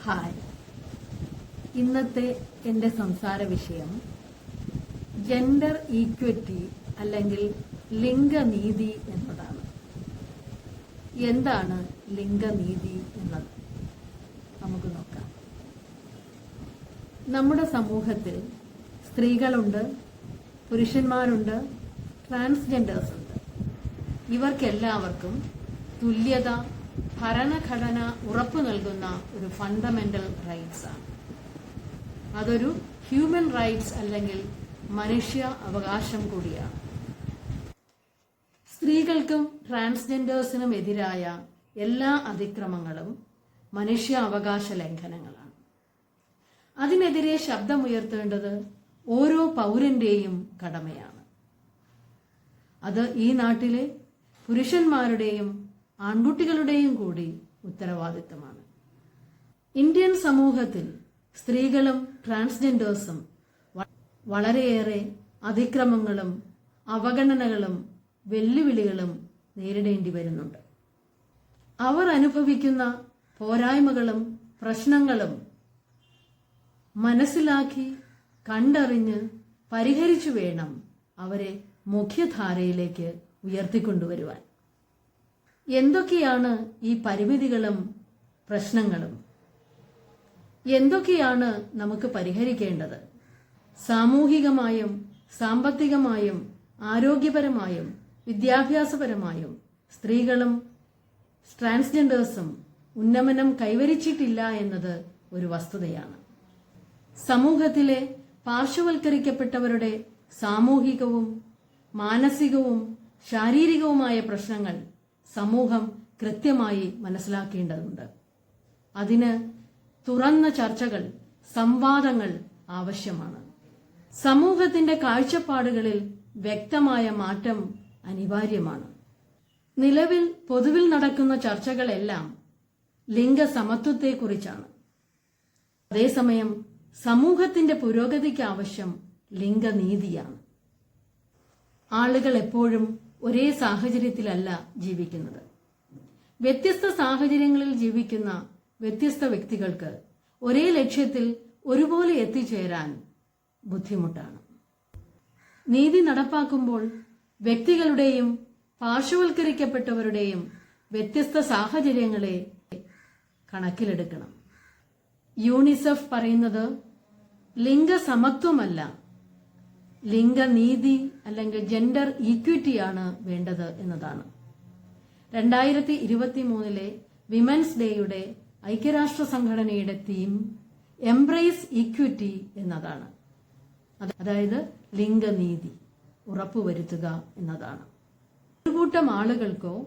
Hi, ഇന്നത്തെ എൻ്റെ സംസാര വിഷയം ജെൻഡർ ഈക്വിറ്റി അല്ലെങ്കിൽ ലിംഗനീതി എന്നതാണ്. എന്താണ് ലിംഗനീതി എന്നത് നമുക്ക് നോക്കാം. നമ്മുടെ സമൂഹത്തിൽ സ്ത്രീകളുണ്ട്, പുരുഷന്മാരുണ്ട്, ട്രാൻസ്ജെൻഡേഴ്സ് ഉണ്ട്. ഇവർക്കെല്ലാവർക്കും തുല്യത ഭരണഘടന ഉറപ്പു നൽകുന്ന ഒരു ഫണ്ടമെന്റൽ റൈറ്റ്സ് ആണ്. അതൊരു ഹ്യൂമൻ റൈറ്റ്സ് അല്ലെങ്കിൽ മനുഷ്യ അവകാശം കൂടിയാണ്. സ്ത്രീകൾക്കും ട്രാൻസ്ജെൻഡേഴ്സിനും എതിരായ എല്ലാ അതിക്രമങ്ങളും മനുഷ്യ അവകാശ ലംഘനങ്ങളാണ്. അതിനെതിരെ ശബ്ദമുയർത്തേണ്ടത് ഓരോ പൗരന്റെയും കടമയാണ്. അത് ഈ നാട്ടിലെ പുരുഷന്മാരുടെയും ആൺകുട്ടികളുടെയും കൂടി ഉത്തരവാദിത്തമാണ്. ഇന്ത്യൻ സമൂഹത്തിൽ സ്ത്രീകളും ട്രാൻസ്ജെൻഡേഴ്സും വളരെയേറെ അതിക്രമങ്ങളും അവഗണനകളും വെല്ലുവിളികളും നേരിടേണ്ടി വരുന്നുണ്ട്. അവർ അനുഭവിക്കുന്ന പോരായ്മകളും പ്രശ്നങ്ങളും മനസ്സിലാക്കി കണ്ടറിഞ്ഞ് പരിഹരിച്ചു വേണം അവരെ മുഖ്യധാരയിലേക്ക് ഉയർത്തിക്കൊണ്ടുവരുവാൻ. എന്തൊക്കെയാണ് ഈ പരിമിതികളും പ്രശ്നങ്ങളും? എന്തൊക്കെയാണ് നമുക്ക് പരിഹരിക്കേണ്ടത്? സാമൂഹികമായും സാമ്പത്തികമായും ആരോഗ്യപരമായും വിദ്യാഭ്യാസപരമായും സ്ത്രീകളും ട്രാൻസ്ജെൻഡേഴ്സും ഉന്നമനം കൈവരിച്ചിട്ടില്ല എന്നത് ഒരു വസ്തുതയാണ്. സമൂഹത്തിലെ പാർശ്വവൽക്കരിക്കപ്പെട്ടവരുടെ സാമൂഹികവും മാനസികവും ശാരീരികവുമായ പ്രശ്നങ്ങൾ സമൂഹം കൃത്യമായി മനസ്സിലാക്കേണ്ടതുണ്ട്. അതിന് തുറന്ന ചർച്ചകൾ, സംവാദങ്ങൾ ആവശ്യമാണ്. സമൂഹത്തിന്റെ കാഴ്ചപ്പാടുകളിൽ വ്യക്തമായ മാറ്റം അനിവാര്യമാണ്. നിലവിൽ പൊതുവിൽ നടക്കുന്ന ചർച്ചകളെല്ലാം ലിംഗസമത്വത്തെക്കുറിച്ചാണ്. അതേസമയം സമൂഹത്തിന്റെ പുരോഗതിക്ക് ആവശ്യം ലിംഗനീതിയാണ്. ആളുകൾ എപ്പോഴും ഒരേ സാഹചര്യത്തിലല്ല ജീവിക്കുന്നത്. വ്യത്യസ്ത സാഹചര്യങ്ങളിൽ ജീവിക്കുന്ന വ്യത്യസ്ത വ്യക്തികൾക്ക് ഒരേ ലക്ഷ്യത്തിൽ ഒരുപോലെ എത്തിച്ചേരാൻ ബുദ്ധിമുട്ടാണ്. നീതി നടപ്പാക്കുമ്പോൾ വ്യക്തികളുടെയും പാർശ്വവൽക്കരിക്കപ്പെട്ടവരുടെയും വ്യത്യസ്ത സാഹചര്യങ്ങളെ കണക്കിലെടുക്കണം. യൂണിസെഫ് പറയുന്നത് ലിംഗസമത്വമല്ല, ലിംഗനീതി അല്ലെങ്കിൽ ജെൻഡർ ഈക്വിറ്റിയാണ് വേണ്ടത് എന്നതാണ്. 2023 വിമൻസ് ഡേയുടെ ഐക്യരാഷ്ട്ര സംഘടനയുടെ തീം എംബ്രേസ് ഈക്വിറ്റി എന്നതാണ്. അതായത് ലിംഗനീതി ഉറപ്പുവരുത്തുക എന്നതാണ്. ഒരു കൂട്ടം ആളുകൾക്കോ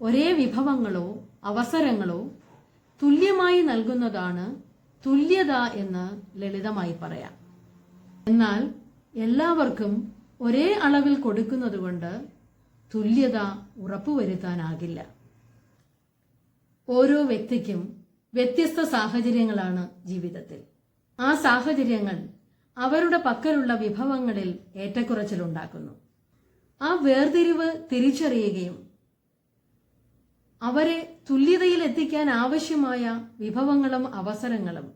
ഒരേ വിഭവങ്ങളോ അവസരങ്ങളോ തുല്യമായി നൽകുന്നതാണ് തുല്യത എന്ന് ലളിതമായി പറയാം. എന്നാൽ എല്ലാവർക്കും ഒരേ അളവിൽ കൊടുക്കുന്നതുകൊണ്ട് തുല്യത ഉറപ്പുവരുത്താനാകില്ല. ഓരോ വ്യക്തിക്കും വ്യത്യസ്ത സാഹചര്യങ്ങളാണ് ജീവിതത്തിൽ. ആ സാഹചര്യങ്ങൾ അവരുടെ പക്കലുള്ള വിഭവങ്ങളിൽ ഏറ്റക്കുറച്ചിലുണ്ടാക്കുന്നു. ആ വേർതിരിവ് തിരിച്ചറിയുകയും അവരെ തുല്യതയിൽ എത്തിക്കാൻ ആവശ്യമായ വിഭവങ്ങളും അവസരങ്ങളും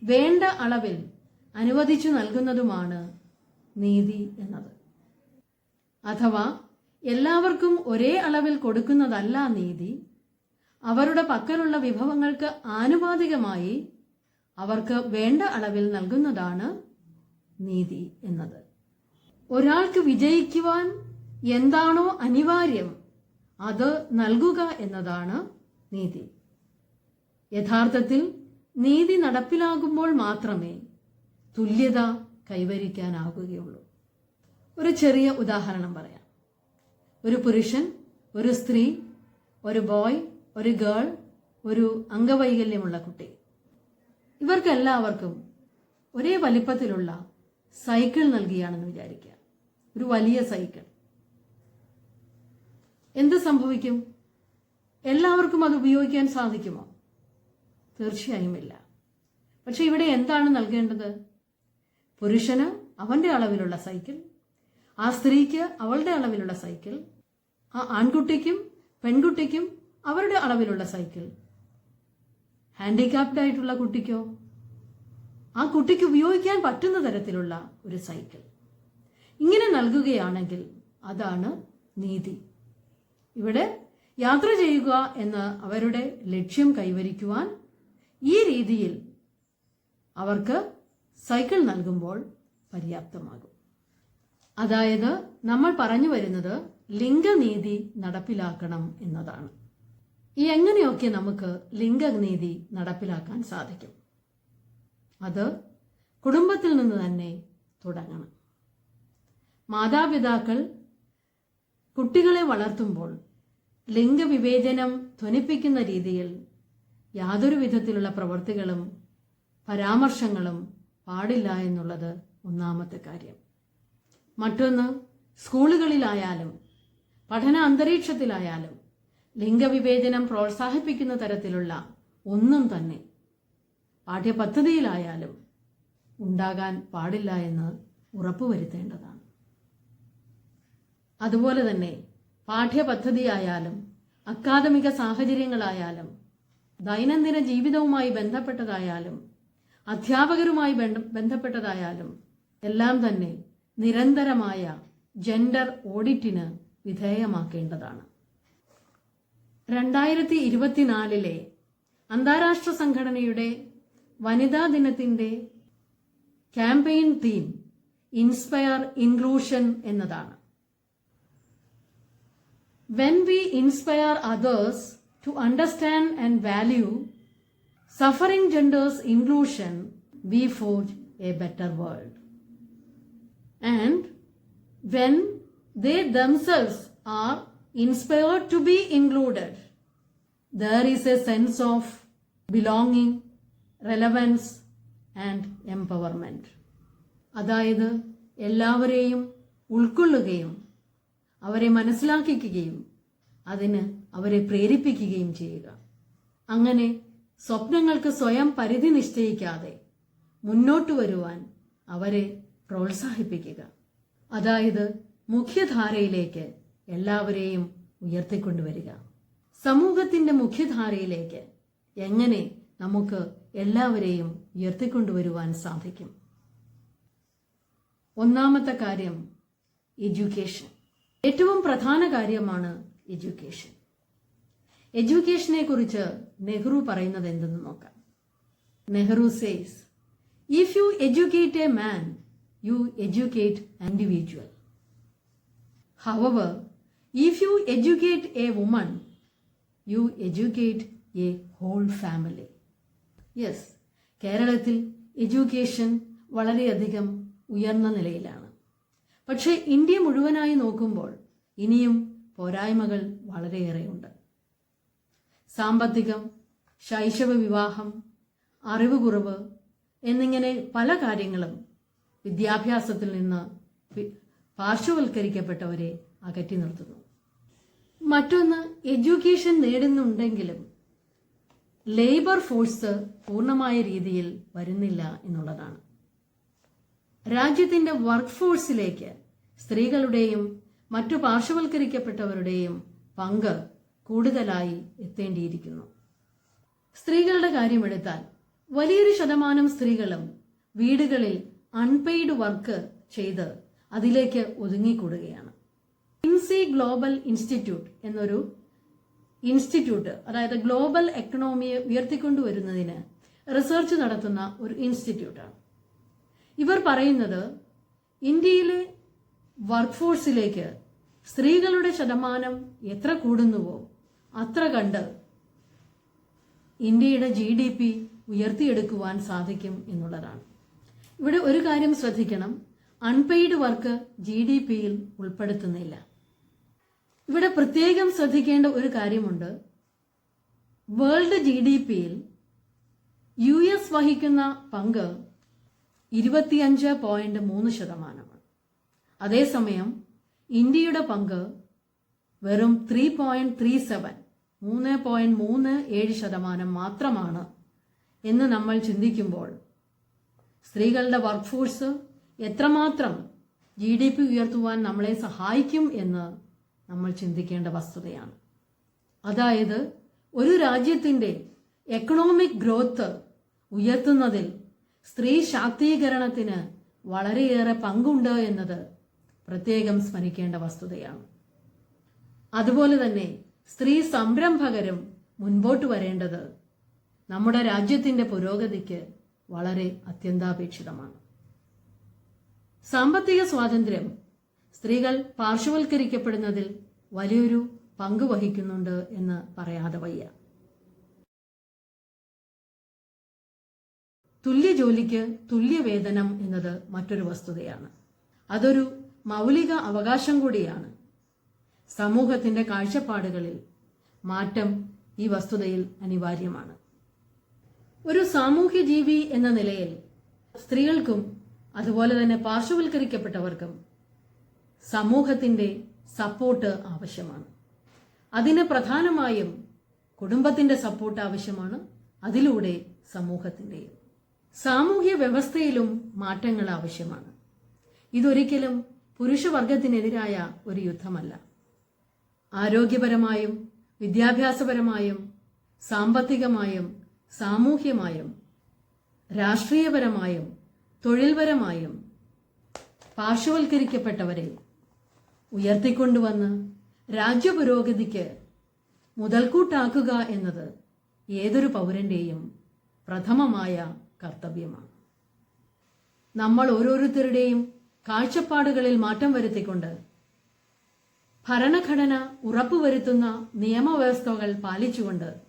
വേണ്ട അളവിൽ അനുവദിച്ചു നൽകുന്നതുമാണ് നീതി എന്നത്. അഥവാ എല്ലാവർക്കും ഒരേ അളവിൽ കൊടുക്കുന്നതല്ല നീതി, അവരുടെ പക്കലുള്ള വിഭവങ്ങൾക്ക് ആനുപാതികമായി അവർക്ക് വേണ്ട അളവിൽ നൽകുന്നതാണ് നീതി എന്നത്. ഒരാൾക്ക് വിജയിക്കുവാൻ എന്താണോ അനിവാര്യം അത് നൽകുക എന്നതാണ് നീതി. യഥാർത്ഥത്തിൽ നീതി നടപ്പിലാകുമ്പോൾ മാത്രമേ തുല്യത കൈവരിക്കാനാകുകയുള്ളൂ. ഒരു ചെറിയ ഉദാഹരണം പറയാം. ഒരു പുരുഷൻ, ഒരു സ്ത്രീ, ഒരു ബോയ്, ഒരു ഗേൾ, ഒരു അംഗവൈകല്യമുള്ള കുട്ടി, ഇവർക്കെല്ലാവർക്കും ഒരേ വലിപ്പത്തിലുള്ള സൈക്കിൾ നൽകിയാണെന്ന് വിചാരിക്കുക. ഒരു വലിയ സൈക്കിൾ. എന്ത് സംഭവിക്കും? എല്ലാവർക്കും അത് ഉപയോഗിക്കാൻ സാധിക്കുമോ? തീർച്ചയായും ഇല്ല. പക്ഷെ ഇവിടെ എന്താണ് നൽകേണ്ടത്? പുരുഷന് അവന്റെ അളവിലുള്ള സൈക്കിൾ, ആ സ്ത്രീക്ക് അവളുടെ അളവിലുള്ള സൈക്കിൾ, ആ ആൺകുട്ടിക്കും പെൺകുട്ടിക്കും അവരുടെ അളവിലുള്ള സൈക്കിൾ. ഹാൻഡിക്യാപ്ഡ് ആയിട്ടുള്ള കുട്ടിക്കോ ആ കുട്ടിക്ക് ഉപയോഗിക്കാൻ പറ്റുന്ന തരത്തിലുള്ള ഒരു സൈക്കിൾ ഇങ്ങനെ നൽകുകയാണെങ്കിൽ അതാണ് നീതി. ഇവിടെ യാത്ര ചെയ്യുക എന്ന അവരുടെ ലക്ഷ്യം കൈവരിക്കുവാൻ ഈ രീതിയിൽ അവർക്ക് സൈക്കിൾ നൽകുമ്പോൾ പര്യാപ്തമാകും. അതായത് നമ്മൾ പറഞ്ഞു വരുന്നത് ലിംഗനീതി നടപ്പിലാക്കണം എന്നതാണ്. എങ്ങനെയൊക്കെ നമുക്ക് ലിംഗനീതി നടപ്പിലാക്കാൻ സാധിക്കും? അത് കുടുംബത്തിൽ നിന്ന് തന്നെ തുടങ്ങണം. മാതാപിതാക്കൾ കുട്ടികളെ വളർത്തുമ്പോൾ ലിംഗവിവേചനം ധ്വനിപ്പിക്കുന്ന രീതിയിൽ യാതൊരു വിധത്തിലുള്ള പ്രവൃത്തികളും പരാമർശങ്ങളും പാടില്ല എന്നുള്ളത് ഒന്നാമത്തെ കാര്യം. മറ്റൊന്ന്, സ്കൂളുകളിലായാലും പഠന അന്തരീക്ഷത്തിലായാലും ലിംഗവിവേചനം പ്രോത്സാഹിപ്പിക്കുന്ന തരത്തിലുള്ള ഒന്നും തന്നെ പാഠ്യപദ്ധതിയിലായാലും ഉണ്ടാകാൻ പാടില്ല എന്ന് ഉറപ്പുവരുത്തേണ്ടതാണ്. അതുപോലെ തന്നെ പാഠ്യപദ്ധതിയായാലും അക്കാദമിക സാഹചര്യങ്ങളായാലും ദൈനംദിന ജീവിതവുമായി ബന്ധപ്പെട്ടതായാലും അധ്യാപകരുമായി ബന്ധപ്പെട്ടതായാലും എല്ലാം തന്നെ നിരന്തരമായ ജെൻഡർ ഓഡിറ്റിന് വിധേയമാക്കേണ്ടതാണ്. 2024 അന്താരാഷ്ട്ര സംഘടനയുടെ വനിതാ ദിനത്തിന്റെ ക്യാമ്പയിൻ തീം ഇൻസ്പയർ ഇൻക്ലൂഷൻ എന്നതാണ്. When we inspire others to understand and value suffering gender's inclusion, we forge a better world. And when they themselves are inspired to be included, there is a sense of belonging, relevance and empowerment. അതായത് എല്ലാവരെയും ഉൾക്കൊള്ളുകയും അവരെ മനസ്സിലാക്കിക്കുകയും അതിന് അവരെ പ്രേരിപ്പിക്കുകയും ചെയ്യുക. അങ്ങനെ സ്വപ്നങ്ങൾക്ക് സ്വയം പരിധി നിശ്ചയിക്കാതെ മുന്നോട്ട് വരുവാൻ അവരെ പ്രോത്സാഹിപ്പിക്കുക. അതായത് മുഖ്യധാരയിലേക്ക് എല്ലാവരെയും ഉയർത്തിക്കൊണ്ടുവരിക. സമൂഹത്തിന്റെ മുഖ്യധാരയിലേക്ക് എങ്ങനെ നമുക്ക് എല്ലാവരെയും ഉയർത്തിക്കൊണ്ടുവരുവാൻ സാധിക്കും? ഒന്നാമത്തെ കാര്യം എഡ്യൂക്കേഷൻ. ഏറ്റവും പ്രധാന കാര്യമാണ് എഡ്യൂക്കേഷൻ. എഡ്യൂക്കേഷനെ കുറിച്ച് നെഹ്റു പറയുന്നത് എന്തെന്ന് നോക്കാം. Nehru says, if you educate a man, you educate an individual. However, if you educate a woman, you educate a whole family. Yes, കേരളത്തിൽ എഡ്യൂക്കേഷൻ വളരെയധികം ഉയർന്ന നിലയിലാണ്. പക്ഷേ ഇന്ത്യ മുഴുവനായി നോക്കുമ്പോൾ ഇനിയും പോരായ്മകൾ വളരെയേറെയുണ്ട്. സാമ്പത്തികം, ശൈശവ വിവാഹം, അറിവ് കുറവ് എന്നിങ്ങനെ പല കാര്യങ്ങളും വിദ്യാഭ്യാസത്തിൽ നിന്ന് പാർശ്വവൽക്കരിക്കപ്പെട്ടവരെ അകറ്റി നിർത്തുന്നു. മറ്റൊന്ന്, എഡ്യൂക്കേഷൻ നേടുന്നുണ്ടെങ്കിലും ലേബർ ഫോഴ്സ് പൂർണ്ണമായ രീതിയിൽ വരുന്നില്ല എന്നുള്ളതാണ്. രാജ്യത്തിന്റെ വർക്ക് ഫോഴ്സിലേക്ക് സ്ത്രീകളുടെയും മറ്റു പാർശ്വവൽക്കരിക്കപ്പെട്ടവരുടെയും പങ്ക് കൂടുതലായി എത്തേണ്ടിയിരിക്കുന്നു. സ്ത്രീകളുടെ കാര്യമെടുത്താൽ വലിയൊരു ശതമാനം സ്ത്രീകളും വീടുകളിൽ അൺപെയ്ഡ് വർക്ക് ചെയ്ത് അതിലേക്ക് ഒതുങ്ങിക്കൂടുകയാണ്. കിൻസി ഗ്ലോബൽ ഇൻസ്റ്റിറ്റ്യൂട്ട് എന്നൊരു ഇൻസ്റ്റിറ്റ്യൂട്ട്, അതായത് ഗ്ലോബൽ എക്കണോമിയെ ഉയർത്തിക്കൊണ്ടുവരുന്നതിന് റിസർച്ച് നടത്തുന്ന ഒരു ഇൻസ്റ്റിറ്റ്യൂട്ടാണ്. ഇവർ പറയുന്നത് ഇന്ത്യയിലെ വർക്ക് ഫോഴ്സിലേക്ക് സ്ത്രീകളുടെ ശതമാനം എത്ര കൂടുന്നുവോ അത്ര കണ്ട് ഇന്ത്യയുടെ GDP ഉയർത്തിയെടുക്കുവാൻ സാധിക്കും എന്നുള്ളതാണ്. ഇവിടെ ഒരു കാര്യം ശ്രദ്ധിക്കണം, അൺപെയ്ഡ് വർക്ക് GDPയിൽ ഉൾപ്പെടുത്തുന്നില്ല. ഇവിടെ പ്രത്യേകം ശ്രദ്ധിക്കേണ്ട ഒരു കാര്യമുണ്ട്. വേൾഡ് GDPയിൽ US വഹിക്കുന്ന പങ്ക് 25.3%. അതേസമയം ഇന്ത്യയുടെ പങ്ക് വെറും 3.37% മാത്രമാണ് എന്ന് നമ്മൾ ചിന്തിക്കുമ്പോൾ സ്ത്രീകളുടെ വർക്ക് ഫോഴ്സ് എത്രമാത്രം GDP ഉയർത്തുവാൻ നമ്മളെ സഹായിക്കും എന്ന് നമ്മൾ ചിന്തിക്കേണ്ട വസ്തുതയാണ്. അതായത് ഒരു രാജ്യത്തിന്റെ എക്കണോമിക് ഗ്രോത്ത് ഉയർത്തുന്നതിൽ സ്ത്രീ ശാക്തീകരണത്തിന് വളരെയേറെ പങ്കുണ്ട് എന്നത് പ്രത്യേകം സ്മരിക്കേണ്ട വസ്തുതയാണ്. അതുപോലെ തന്നെ സ്ത്രീ സംരംഭകരും മുൻപോട്ട് വരേണ്ടത് നമ്മുടെ രാജ്യത്തിന്റെ പുരോഗതിക്ക് വളരെ അത്യന്താപേക്ഷിതമാണ്. സാമ്പത്തിക സ്വാതന്ത്ര്യം സ്ത്രീകൾ പാർശ്വവൽക്കരിക്കപ്പെടുന്നതിൽ വലിയൊരു പങ്ക് വഹിക്കുന്നുണ്ട് എന്ന് പറയാതെ വയ്യ. തുല്യ ജോലിക്ക് തുല്യ വേതനം എന്നത് മറ്റൊരു വസ്തുതയാണ്. അതൊരു മൗലിക അവകാശം കൂടിയാണ്. സമൂഹത്തിന്റെ കാഴ്ചപ്പാടുകളിൽ മാറ്റം ഈ വസ്തുതയിൽ അനിവാര്യമാണ്. ഒരു സാമൂഹ്യ ജീവി എന്ന നിലയിൽ സ്ത്രീകൾക്കും അതുപോലെ തന്നെ പാർശ്വവൽക്കരിക്കപ്പെട്ടവർക്കും സമൂഹത്തിന്റെ സപ്പോർട്ട് ആവശ്യമാണ്. അതിന് പ്രധാനമായും കുടുംബത്തിന്റെ സപ്പോർട്ട് ആവശ്യമാണ്, അതിലൂടെ സമൂഹത്തിന്റെയും. സാമൂഹ്യ വ്യവസ്ഥയിലും മാറ്റങ്ങൾ ആവശ്യമാണ്. ഇതൊരിക്കലും പുരുഷവർഗത്തിനെതിരായ ഒരു യുദ്ധമല്ല. ആരോഗ്യപരമായും വിദ്യാഭ്യാസപരമായും സാമ്പത്തികമായും സാമൂഹ്യമായും രാഷ്ട്രീയപരമായും തൊഴിൽപരമായും പാർശ്വവൽക്കരിക്കപ്പെട്ടവരെ ഉയർത്തിക്കൊണ്ടുവന്ന് രാജ്യപുരോഗതിക്ക് മുതൽക്കൂട്ടാക്കുക എന്നത് ഏതൊരു പൗരന്റെയും പ്രഥമമായ കർത്തവ്യമാണ്. നമ്മൾ ഓരോരുത്തരുടെയും കാഴ്ചപ്പാടുകളിൽ മാറ്റം വരുത്തിക്കൊണ്ട് ഭരണഘടന ഉറപ്പുവരുത്തുന്ന നിയമവ്യവസ്ഥകൾ പാലിച്ചുകൊണ്ട്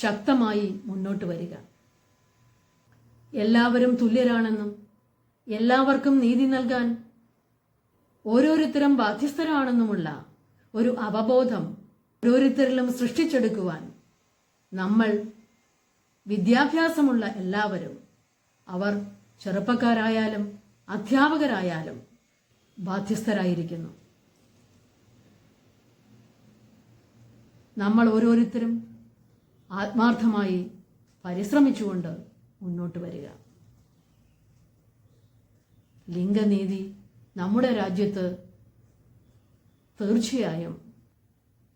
ശക്തമായി മുന്നോട്ട് വരിക. എല്ലാവരും തുല്യരാണെന്നും എല്ലാവർക്കും നീതി നൽകാൻ ഓരോരുത്തരും ബാധ്യസ്ഥരാണെന്നുമുള്ള ഒരു അവബോധം ഓരോരുത്തരിലും സൃഷ്ടിച്ചെടുക്കുവാൻ നമ്മൾ വിദ്യാഭ്യാസമുള്ള എല്ലാവരും, അവർ ചെറുപ്പക്കാരായാലും അധ്യാപകരായാലും ബാധ്യസ്ഥരായിരിക്കുന്നു. നമ്മൾ ഓരോരുത്തരും ആത്മാർത്ഥമായി പരിശ്രമിച്ചുകൊണ്ട് മുന്നോട്ട് വരിക. ലിംഗനീതി നമ്മുടെ രാജ്യത്ത് തീർച്ചയായും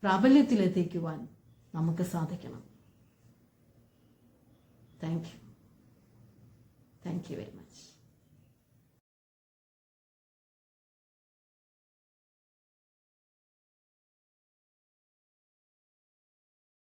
പ്രാബല്യത്തിലെത്തിക്കുവാൻ നമുക്ക് സാധിക്കണം. Thank you very much.